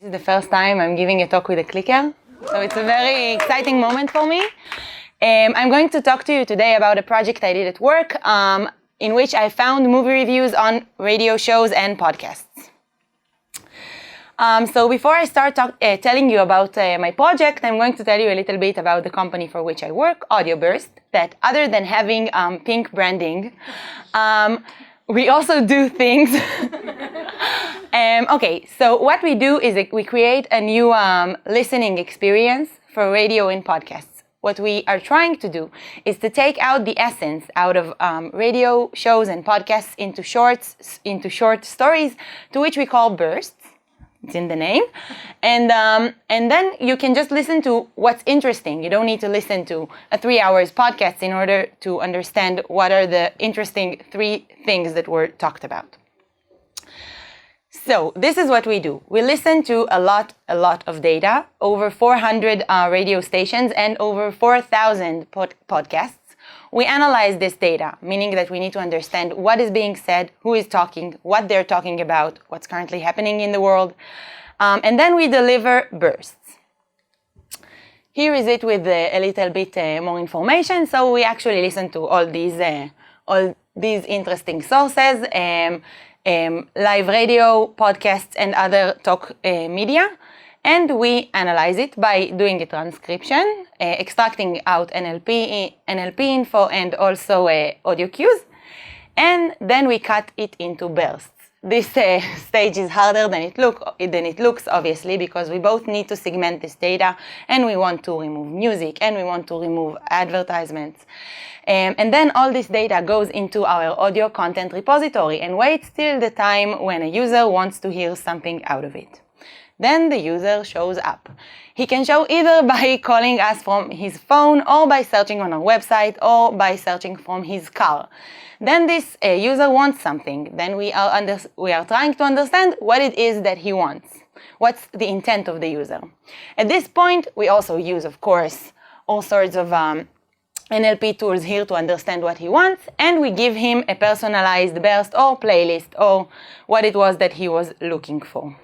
This is the first time I'm giving a talk with a clicker, so it's a very exciting moment for me. I'm going to talk to you today about a project I did at work in which I found movie reviews on radio shows and podcasts. So before I start telling you about my project, I'm going to tell you a little bit about the company for which I work, Audioburst, that other than having pink branding, we also do things. Okay, so what we do is we create a new listening experience for radio and podcasts. What we are trying to do is to take out the essence out of radio shows and podcasts into short stories, to which we call bursts. It's in the name. And then you can just listen to what's interesting. You don't need to listen to a 3 hours podcast in order to understand what are the interesting 3 things that were talked about. So this is what we do. We listen to a lot of data, over 400 radio stations and over 4,000 podcasts. We analyze this data, meaning that we need to understand what is being said, who is talking, what they're talking about, what's currently happening in the world, and then we deliver bursts. Here is it with a little bit more information. So we actually listen to all these interesting sources, live radio, podcasts, and other talk media. And we analyze it by doing a transcription, extracting out NLP info and also audio cues. And then we cut it into bursts. This stage is harder than it looks, obviously, because we both need to segment this data, and we want to remove music, and we want to remove advertisements. And then all this data goes into our audio content repository and waits till the time when a user wants to hear something out of it. Then the user shows up. He can show either by calling us from his phone, or by searching on our website, or by searching from his car. Then this user wants something. Then we are trying to understand what it is that he wants. What's the intent of the user? At this point, we also use, of course, all sorts of NLP tools here to understand what he wants, and we give him a personalized burst or playlist or what it was that he was looking for.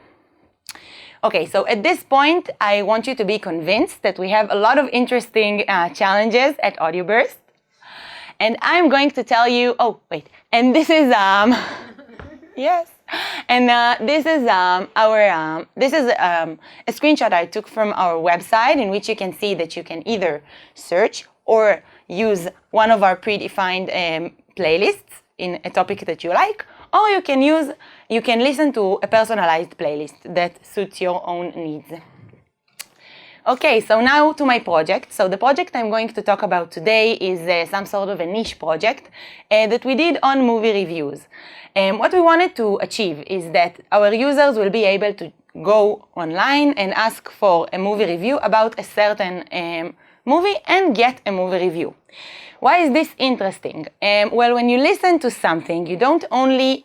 Okay, so at this point, I want you to be convinced that we have a lot of interesting challenges at Audioburst. And I'm going to tell you, and this is, yes. And this is a screenshot I took from our website, in which you can see that you can either search or use one of our predefined playlists in a topic that you like, or you can listen to a personalized playlist that suits your own needs. Okay, so now to my project. So the project I'm going to talk about today is some sort of a niche project that we did on movie reviews. What we wanted to achieve is that our users will be able to go online and ask for a movie review about a certain movie and get a movie review. Why is this interesting? Well, when you listen to something, you don't only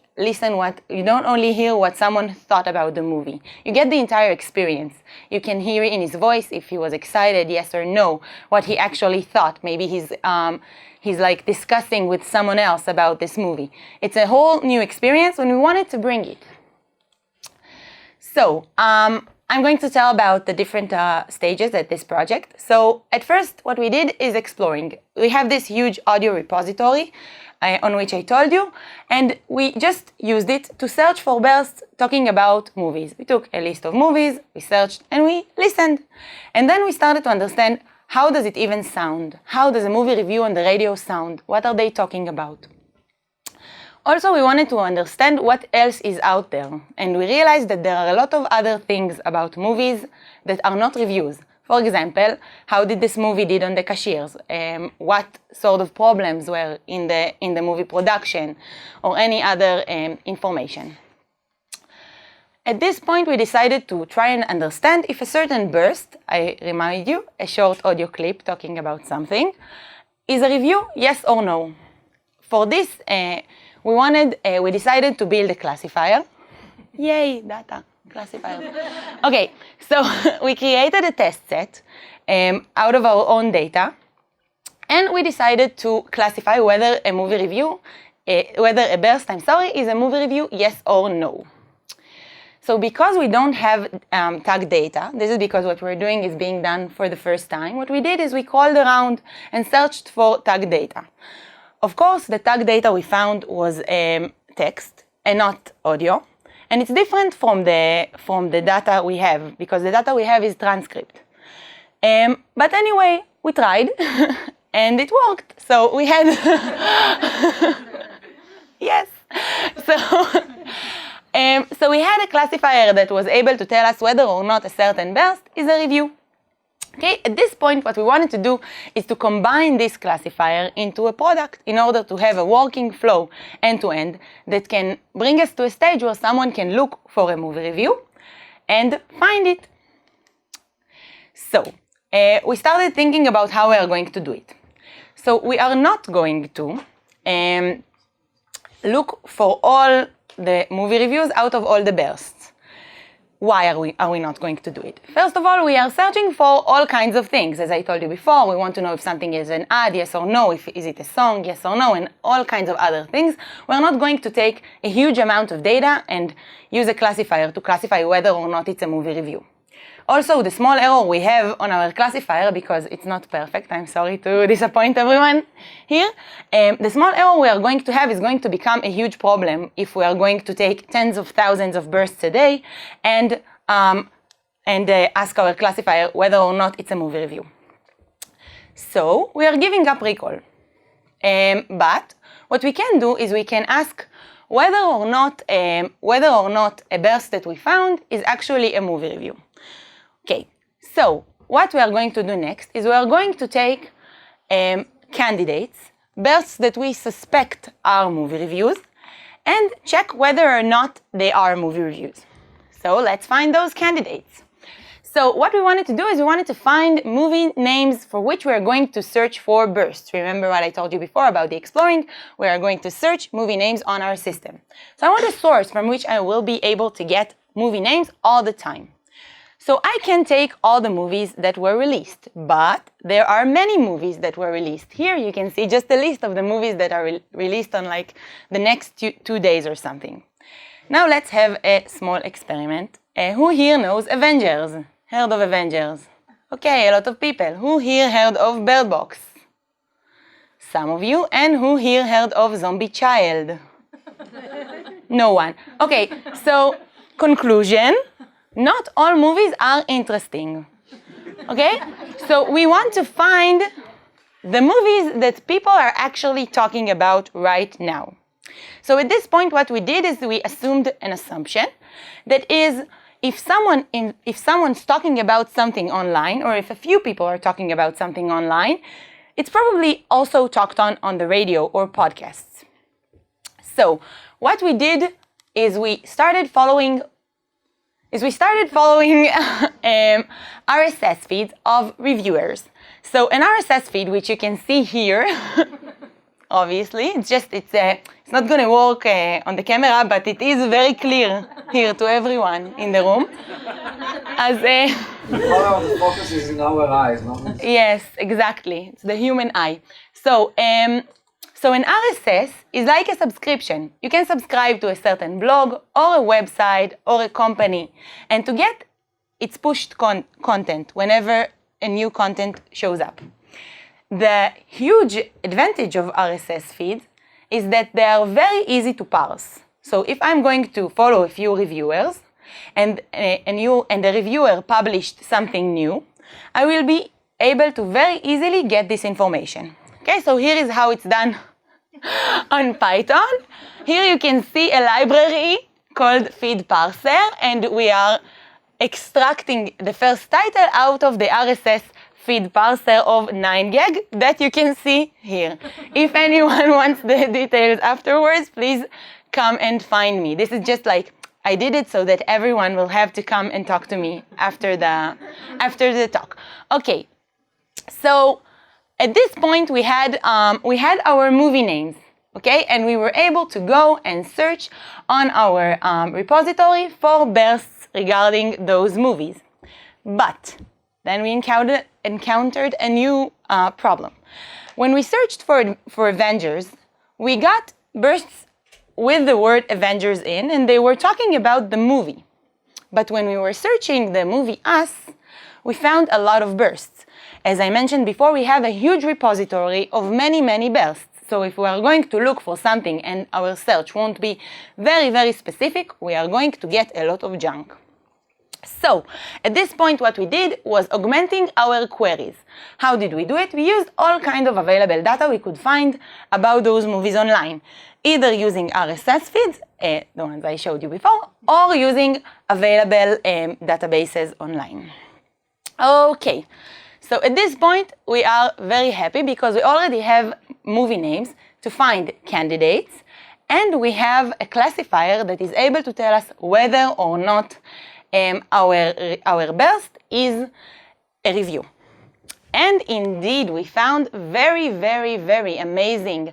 hear what someone thought about the movie. You get the entire experience. You can hear in his voice if he was excited, yes or no, what he actually thought. Maybe he's like discussing with someone else about this movie. It's a whole new experience, and we wanted to bring it. So, I'm going to tell about the different stages at this project. So at first, what we did is exploring. We have this huge audio repository on which I told you, and we just used it to search for bursts talking about movies. We took a list of movies, we searched, and we listened. And then we started to understand, how does it even sound? How does a movie review on the radio sound? What are they talking about? Also, we wanted to understand what else is out there, and we realized that there are a lot of other things about movies that are not reviews. For example, how did this movie did on the cashiers? What sort of problems were in the movie production, or any other information. At this point, we decided to try and understand if a certain burst, I remind you, a short audio clip talking about something, is a review, yes or no. For this, we decided to build a classifier. Yay, data, classifier. Okay, so we created a test set out of our own data, and we decided to classify whether a burst is a movie review, yes or no. So because we don't have tag data, this is because what we're doing is being done for the first time. What we did is we called around and searched for tag data. Of course, the tag data we found was text and not audio. And it's different from the data we have, because the data we have is transcript. But anyway, we tried, and it worked. So we had, yes. So we had a classifier that was able to tell us whether or not a certain burst is a review. Okay, at this point, what we wanted to do is to combine this classifier into a product in order to have a working flow end-to-end that can bring us to a stage where someone can look for a movie review and find it. So, we started thinking about how we are going to do it. So we are not going to look for all the movie reviews out of all the bursts. Why are we not going to do it? First of all, we are searching for all kinds of things. As I told you before, we want to know if something is an ad, yes or no, is it a song, yes or no, and all kinds of other things. We're not going to take a huge amount of data and use a classifier to classify whether or not it's a movie review. Also, the small error we have on our classifier, because it's not perfect, I'm sorry to disappoint everyone here, the small error we are going to have is going to become a huge problem if we are going to take tens of thousands of bursts a day and ask our classifier whether or not it's a movie review. So, we are giving up recall. But what we can do is we can ask whether or not a burst that we found is actually a movie review. Okay, so what we are going to do next is we are going to take candidates, bursts that we suspect are movie reviews, and check whether or not they are movie reviews. So let's find those candidates. So what we wanted to do is we wanted to find movie names for which we are going to search for bursts. Remember what I told you before about the exploring? We are going to search movie names on our system. So I want a source from which I will be able to get movie names all the time. So I can take all the movies that were released, but there are many movies that were released. Here you can see just a list of the movies that are released on like the next 2 days or something. Now let's have a small experiment. Who here knows Avengers? Heard of Avengers? Okay, a lot of people. Who here heard of Bird Box? Some of you. And who here heard of Zombie Child? No one. Okay, so conclusion. Not all movies are interesting, okay? So we want to find the movies that people are actually talking about right now. So at this point, what we did is we assumed an assumption that is, if someone's talking about something online, or if a few people are talking about something online, it's probably also talked on the radio or podcasts. So what we did is we started following RSS feeds of reviewers. So an RSS feed, which you can see here, obviously, it's not going to work on the camera, but it is very clear here to everyone in the room. As the focus is in our eyes, no? Yes, exactly. It's the human eye. So an RSS is like a subscription. You can subscribe to a certain blog or a website or a company, and to get its pushed content whenever a new content shows up. The huge advantage of RSS feeds is that they are very easy to parse. So if I'm going to follow a few reviewers and the reviewer published something new, I will be able to very easily get this information. Okay, so here is how it's done on Python. Here you can see a library called feed parser, and we are extracting the first title out of the RSS feed parser of 9 gig that you can see here. If anyone wants the details afterwards, please come and find me. This is just like, I did it so that everyone will have to come and talk to me after the talk. Okay, so at this point, we had our movie names, okay? And we were able to go and search on our repository for bursts regarding those movies. But then we encountered a new problem. When we searched for Avengers, we got bursts with the word Avengers in, and they were talking about the movie. But when we were searching the movie Us, we found a lot of bursts. As I mentioned before, we have a huge repository of many, many bursts. So if we are going to look for something and our search won't be very, very specific, we are going to get a lot of junk. So at this point, what we did was augmenting our queries. How did we do it? We used all kinds of available data we could find about those movies online, either using RSS feeds, the ones I showed you before, or using available databases online. Okay, so at this point, we are very happy because we already have movie names to find candidates, and we have a classifier that is able to tell us whether or not our burst is a review. And indeed, we found very, very, very amazing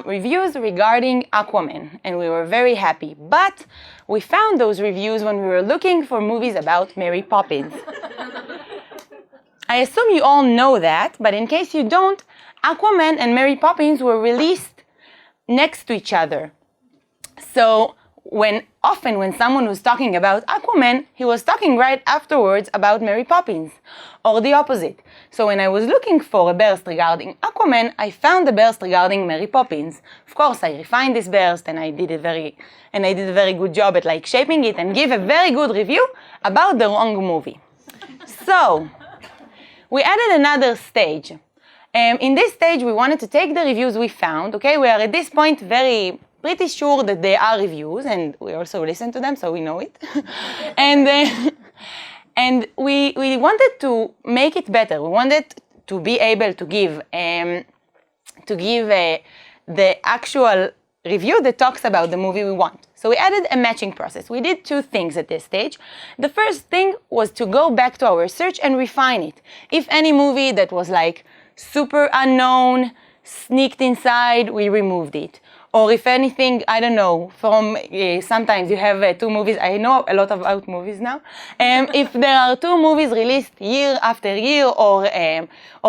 reviews regarding Aquaman, and we were very happy. But we found those reviews when we were looking for movies about Mary Poppins. I assume you all know that, but in case you don't, Aquaman and Mary Poppins were released next to each other. So often when someone was talking about Aquaman, he was talking right afterwards about Mary Poppins, or the opposite. So when I was looking for a burst regarding Aquaman, I found a burst regarding Mary Poppins. Of course, I refined this burst, and I did a very good job at shaping it and give a very good review about the wrong movie. So we added another stage. In this stage, we wanted to take the reviews we found. Okay, we are at this point pretty sure that they are reviews, and we also listen to them, so we know it. and we wanted to make it better. We wanted to be able to give the actual review that talks about the movie we want. So we added a matching process. We did two things at this stage. The first thing was to go back to our search and refine it. If any movie that was super unknown sneaked inside, we removed it. Or if anything, I don't know, sometimes you have two movies, I know a lot about movies now. If there are two movies released year after year or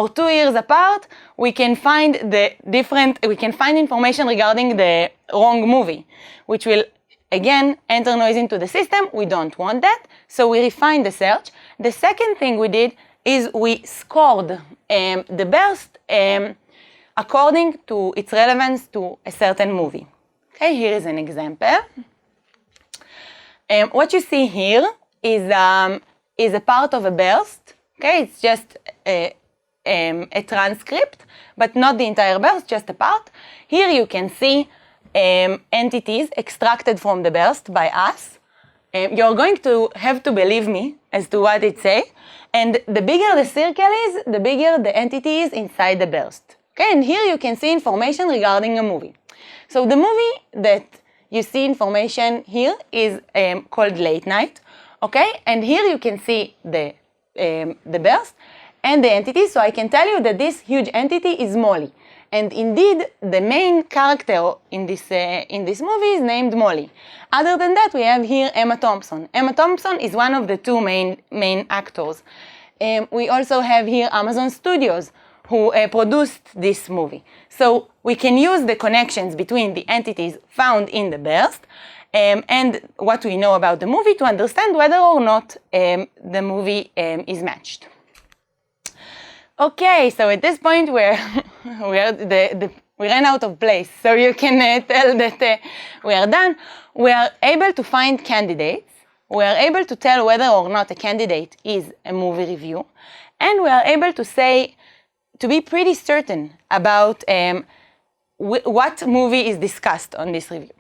2 years apart, we can find information regarding the wrong movie, which will, again, enter noise into the system. We don't want that, so we refined the search. The second thing we did is we scored the burst according to its relevance to a certain movie. Okay, here is an example. What you see here is a part of a burst. Okay, it's just a transcript, but not the entire burst, just a part. Here you can see entities extracted from the burst by us. You're going to have to believe me as to what it says. And the bigger the circle is, the bigger the entity is inside the burst. Okay, and here you can see information regarding a movie. So the movie that you see information here is called Late Night. Okay, and here you can see the burst and the entity. So I can tell you that this huge entity is Molly. And indeed, the main character in this movie is named Molly. Other than that, we have here Emma Thompson. Emma Thompson is one of the two main actors. We also have here Amazon Studios, who produced this movie. So we can use the connections between the entities found in the burst and what we know about the movie to understand whether or not the movie is matched. Okay, so at this point we ran out of place, so you can tell that we are done. We are able to find candidates. We are able to tell whether or not a candidate is a movie review, and we are able to be pretty certain about what movie is discussed on this review.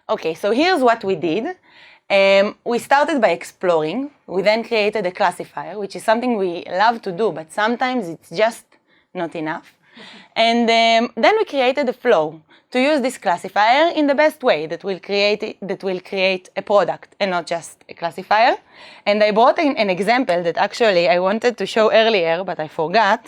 Okay, so here's what we did. We started by exploring. We then created a classifier, which is something we love to do, but sometimes it's just not enough. And then we created a flow to use this classifier in the best way that will create a product and not just a classifier. And I brought in an example that actually I wanted to show earlier, but I forgot.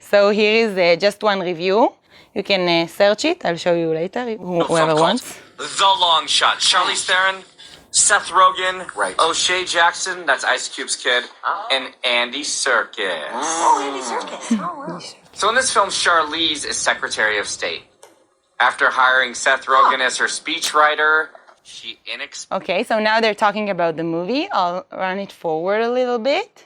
So here is just one review. You can search it. I'll show you later, whoever wants. The Long Shot. Charlize Theron, Seth Rogen, O'Shea Jackson, that's Ice Cube's kid, and Andy Serkis. Oh, Andy Serkis. Oh, wow. So in this film, Charlize is Secretary of State. After hiring Seth Rogen as her speechwriter, She inexperienced. Okay, so now they're talking about the movie. I'll run it forward a little bit.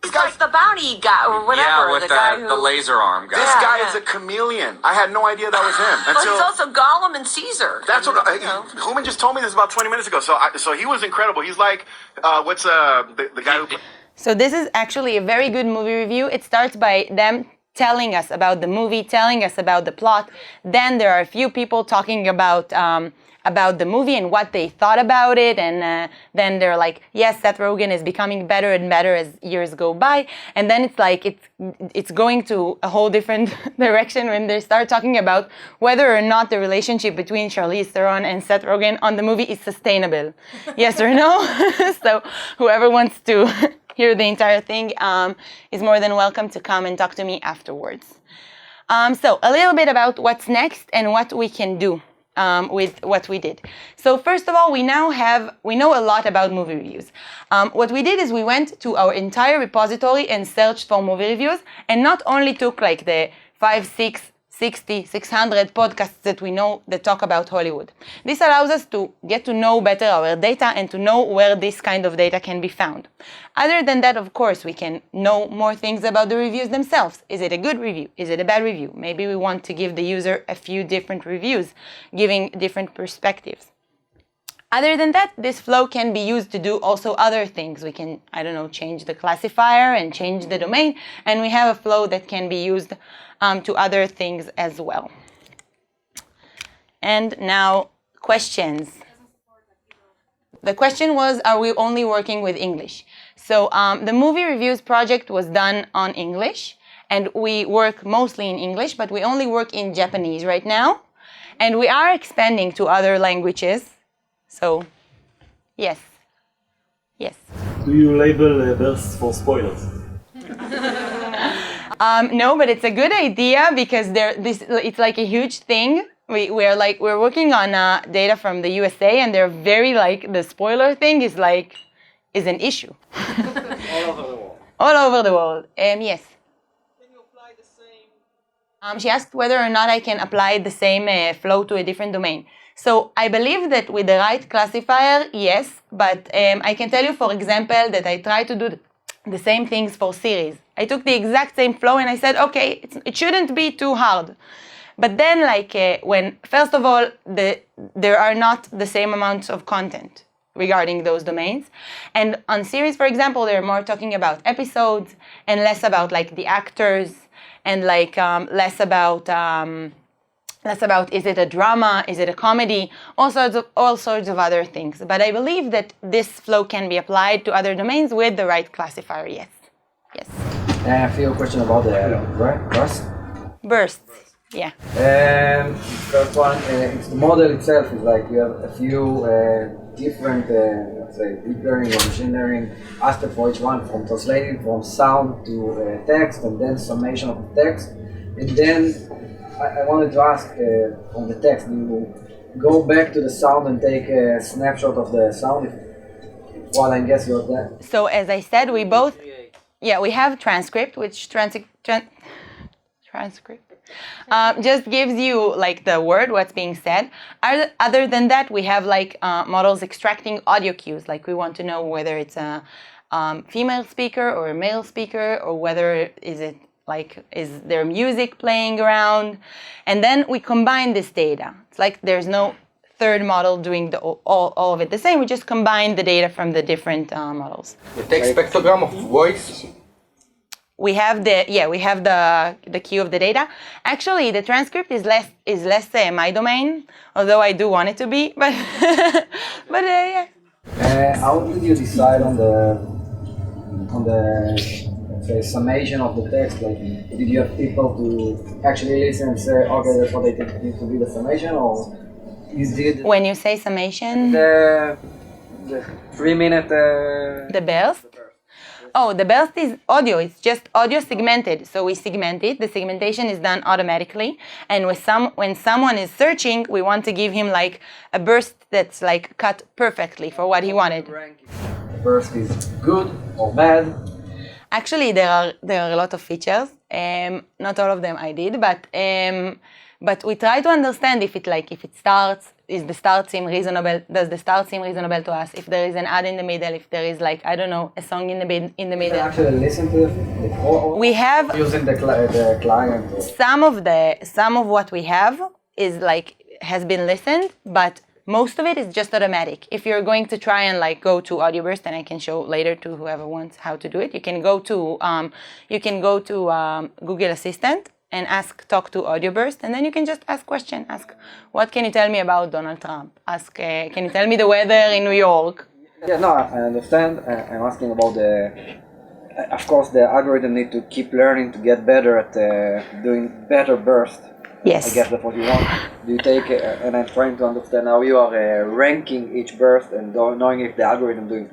It's like the bounty guy or whatever. Yeah, with the guy who. the laser arm guy. This Yeah, guy yeah. is a chameleon. I had no idea that was him But until. he's also Gollum and Caesar. That's what You know. Human just told me this about 20 minutes ago. So he was incredible. He's like, the guy who. So this is actually a very good movie review. It starts by them telling us about the movie, telling us about the plot. Then there are a few people talking about the movie and what they thought about it. And then they're like, yes, Seth Rogen is becoming better and better as years go by. And then it's like it's going to a whole different direction when they start talking about whether or not the relationship between Charlize Theron and Seth Rogen on the movie is sustainable. Yes or no? So whoever wants to hear the entire thing is more than welcome to come and talk to me afterwards. So a little bit about what's next and what we can do with what we did. So first of all, we know a lot about movie reviews. What we did is we went to our entire repository and searched for movie reviews, and not only took like the 5, 6, 60, 600 podcasts that we know that talk about Hollywood. This allows us to get to know better our data and to know where this kind of data can be found. Other than that, of course, we can know more things about the reviews themselves. Is it a good review? Is it a bad review? Maybe we want to give the user a few different reviews, giving different perspectives. Other than that, this flow can be used to do also other things. We can, change the classifier and change the domain, and we have a flow that can be used to other things as well. And now, questions. The question was, are we only working with English? So the movie reviews project was done on English, and we work mostly in English, but we only work in Japanese right now. And we are expanding to other languages. So, yes. Yes. Do you label bursts for spoilers? No, but it's a good idea because it's like a huge thing. We're working on data from the USA, and they're very the spoiler thing is an issue. All over the world. All over the world. Yes. Can you apply the same? She asked whether or not I can apply the same flow to a different domain. So I believe that with the right classifier, yes, but I can tell you, for example, that I try to do the same things for series. I took the exact same flow and I said, okay, it shouldn't be too hard. But then, when, first of all, there are not the same amounts of content regarding those domains. And on series, for example, they're more talking about episodes and less about the actors and less about is it a drama, is it a comedy, all sorts of other things. But I believe that this flow can be applied to other domains with the right classifier, yes. Yes. A few questions about the burst. Bursts, yeah. First one, it's the model itself is you have a few different, let's say, deep learning or machine learning aspects for each one, from translating from sound to text, and then summation of the text. And then I wanted to ask from the text, do you go back to the sound and take a snapshot of the sound? While I guess you're there. So as I said, we have transcript, which transcript just gives you the word, what's being said. Other than that, we have models extracting audio cues, we want to know whether it's a female speaker or a male speaker, or whether is there music playing around, and then we combine this data. It's there's no third model doing all of it the same. We just combine the data from the different models. The text spectrogram of voice. We have the queue of the data. Actually, the transcript is less my domain, although I do want it to be. But yeah. How did you decide on the let's say summation of the text? Did you have people to actually listen and say, okay, that's what they think needs to be the summation, or you did When you say summation, the 3-minute the burst. Oh, the burst is audio. It's just audio segmented. So we segment it. The segmentation is done automatically. And when someone is searching, we want to give him a burst that's cut perfectly for what he wanted. The burst is good or bad? Actually, there are a lot of features. Not all of them I did, but we try to understand if it starts is the start seem reasonable? Does the start seem reasonable to us? If there is an ad in the middle, if there is like, I don't know, a song in the middle. Actually listen to the or We have using the client. Or some of what we have is like has been listened, but most of it is just automatic. If you're going to try and like go to Audioburst, and I can show later to whoever wants how to do it, you can go to Google Assistant and talk to Audioburst, and then you can just ask question. Ask, what can you tell me about Donald Trump? Ask, can you tell me the weather in New York? Yeah, no, I understand. I'm asking about of course, the algorithm need to keep learning to get better at doing better burst. Yes. I guess that's what you want. Do you take, and I'm trying to understand how you are ranking each burst and knowing if the algorithm doing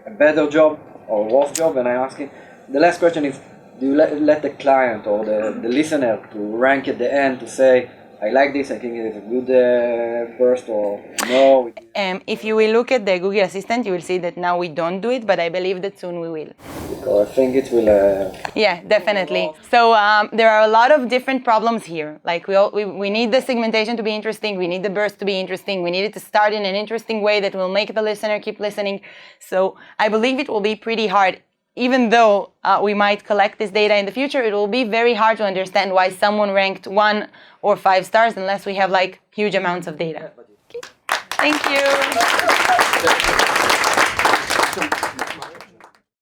a better job or worse job. And I'm asking, the last question is, do you let the client or the listener to rank at the end to say, I like this, I think it is a good burst, or no? If you will look at the Google Assistant, you will see that now we don't do it, but I believe that soon we will. So I think it will... Yeah, definitely. So there are a lot of different problems here. Like we need the segmentation to be interesting, we need the burst to be interesting, we need it to start in an interesting way that will make the listener keep listening. So I believe it will be pretty hard. Even though we might collect this data in the future, it will be very hard to understand why someone ranked 1 or 5 stars unless we have like huge amounts of data. Okay. Thank you.